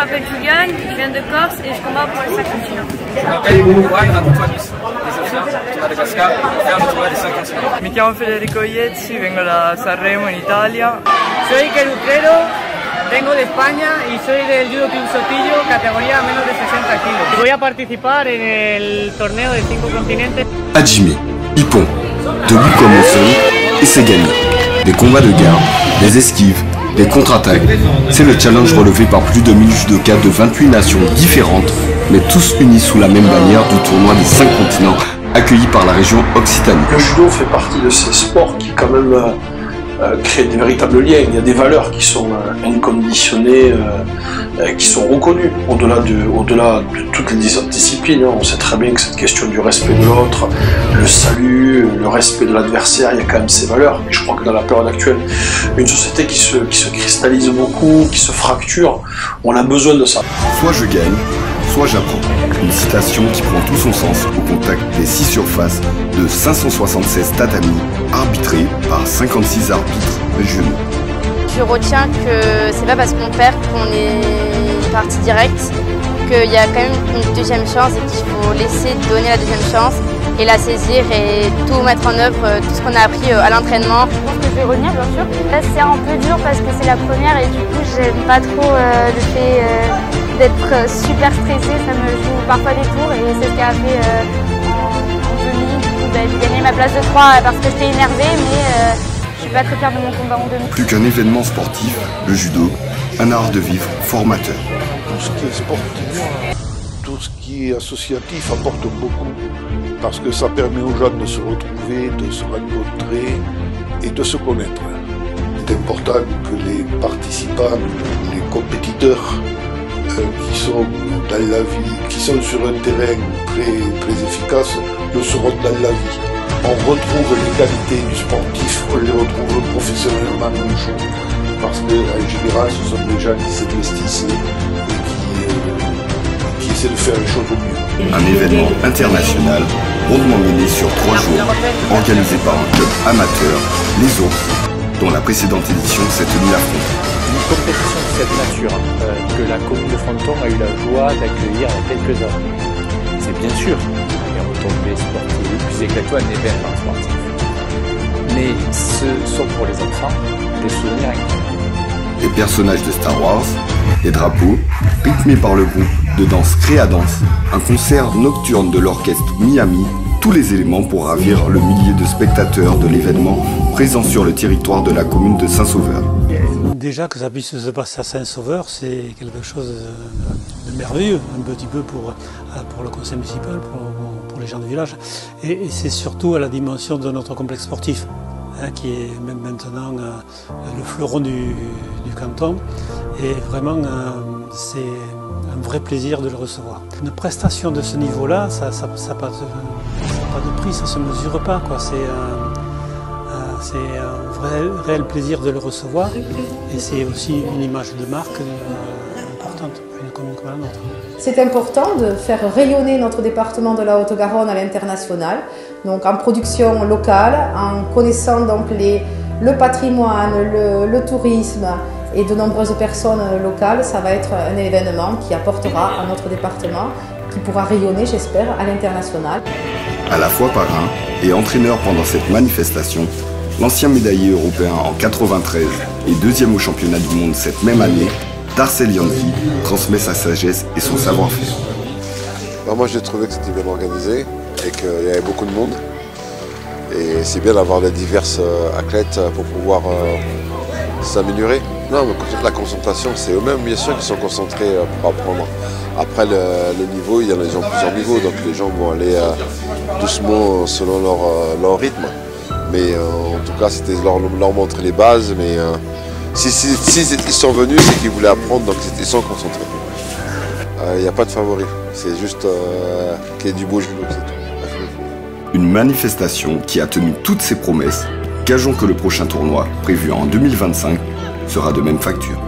m'appelle Julian, je viens de Corse et je combats pour les 5 continents. Je m'appelle Juan Antonis, de Madagascar, et un tournoi des 5 continents. Mi chiamo Federico Iezzi, vengo da Sanremo in Italia. Soy Iker Utrero, vengo de España y soy del Judo Club Sotillo, categoría menos de 60 kilos. Voy a participar en el torneo de 5 continentes. Hajime, Ippon, debout comme le sol, et c'est gagné. Des combats de garde, des esquives, des contre-attaques. C'est le challenge relevé par plus de 1000 judokas de 28 nations différentes, mais tous unis sous la même bannière du tournoi des 5 continents, accueilli par la région Occitanie. Le judo fait partie de ces sports qui quand même créent des véritables liens. Il y a des valeurs qui sont inconditionnées, qui sont reconnues au-delà de toutes les autres disciplines. On sait très bien que cette question du respect de l'autre, le salut, le respect de l'adversaire, il y a quand même ces valeurs. Et je crois que dans la période actuelle, une société qui se cristallise beaucoup, qui se fracture, on a besoin de ça. Soit je gagne, soit j'apprends. Une citation qui prend tout son sens au contact des 6 surfaces de 576 tatamis arbitrés par 56 arbitres régionaux. Je retiens que c'est pas parce qu'on perd qu'on est parti direct, qu'il y a quand même une deuxième chance et qu'il faut laisser donner la deuxième chance et la saisir et tout mettre en œuvre, tout ce qu'on a appris à l'entraînement. Je pense que je vais revenir bien sûr. Là c'est un peu dur parce que c'est la première et du coup j'aime pas trop le fait d'être super stressée, ça me joue parfois des tours et c'est ce qui a fait en demi. Du coup j'ai gagné ma place de 3 parce que j'étais énervée mais je suis pas très fière de mon combat en demi. Plus qu'un événement sportif, le judo, un art de vivre formateur. Tout ce qui est sportif, tout ce qui est associatif apporte beaucoup parce que ça permet aux jeunes de se retrouver, de se rencontrer et de se connaître. C'est important que les participants, les compétiteurs qui sont dans la vie, qui sont sur un terrain très efficace, le seront dans la vie. On retrouve les qualités du sportif, on les retrouve professionnellement dans le jour. Parce qu'en général, ce sont des gens qui s'investissent et qui essaient de faire les choses au mieux. Un événement international, rondement mené sur 3 jours, organisé par un club amateur, les autres, dont la précédente édition s'est tenue à Fronton. Une compétition de cette nature que la commune de Fronton a eu la joie d'accueillir il y a quelques heures. C'est bien sûr les retombées sportives les plus éclatantes d'un événement sportif. Mais ce sont pour les enfants des souvenirs incroyables. Les personnages de Star Wars, les drapeaux, rythmés par le groupe de danse Créadance, un concert nocturne de l'orchestre Miami, tous les éléments pour ravir le millier de spectateurs de l'événement présents sur le territoire de la commune de Saint-Sauveur. Déjà que ça puisse se passer à Saint-Sauveur, c'est quelque chose de merveilleux, un petit peu pour le conseil municipal, pour les gens du village. Et c'est surtout à la dimension de notre complexe sportif, qui est même maintenant le fleuron du canton. Et vraiment, c'est un vrai plaisir de le recevoir. Une prestation de ce niveau-là, ça n'a pas de prix, ça ne se mesure pas, quoi. C'est un réel plaisir de le recevoir et c'est aussi une image de marque importante pour une commune comme la nôtre. C'est important de faire rayonner notre département de la Haute-Garonne à l'international, donc en production locale, en connaissant donc le patrimoine, le tourisme et de nombreuses personnes locales. Ça va être un événement qui apportera à notre département, qui pourra rayonner, j'espère, à l'international. À la fois parrain et entraîneur pendant cette manifestation, l'ancien médaillé européen en 93 et 2e au championnat du monde cette même année, Darcel Yanki transmet sa sagesse et son savoir-faire. Moi j'ai trouvé que c'était bien organisé et qu'il y avait beaucoup de monde. Et c'est bien d'avoir des diverses athlètes pour pouvoir s'améliorer. Non, mais la concentration, c'est eux-mêmes bien sûr qui sont concentrés pour apprendre. Après le niveau, il y en a plusieurs niveaux, donc les gens vont aller doucement selon leur rythme. Mais en tout cas, c'était leur montrer les bases. Mais si ils sont venus, c'est qu'ils voulaient apprendre, donc ils sont concentrés. Il n'y a pas de favori, c'est juste qu'il y ait du beau judo, c'est tout. Une manifestation qui a tenu toutes ses promesses. Gageons que le prochain tournoi, prévu en 2025, sera de même facture.